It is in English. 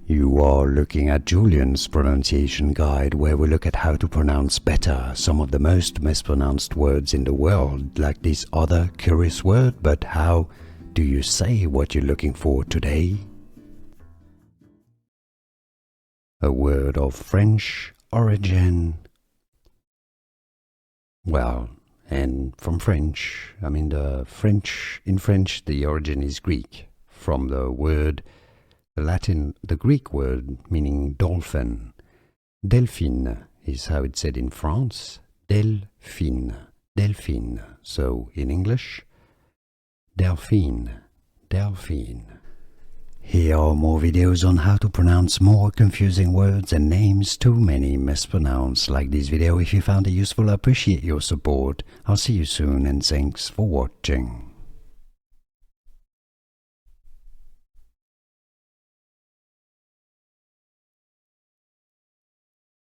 You are looking at Julian's pronunciation guide, where we look at how to pronounce better some of the most mispronounced words in the world, like this other curious word. But how do you say what you're looking for today? A word of French origin. Well, and from French, in French the origin is Greek, from the Greek word meaning dolphin. Delphine is how it's said in France. Delphine. So in English, Delphine. Here are more videos on how to pronounce more confusing words and names too many mispronounced. Like this video if you found it useful. I appreciate your support. I'll see you soon and thanks for watching.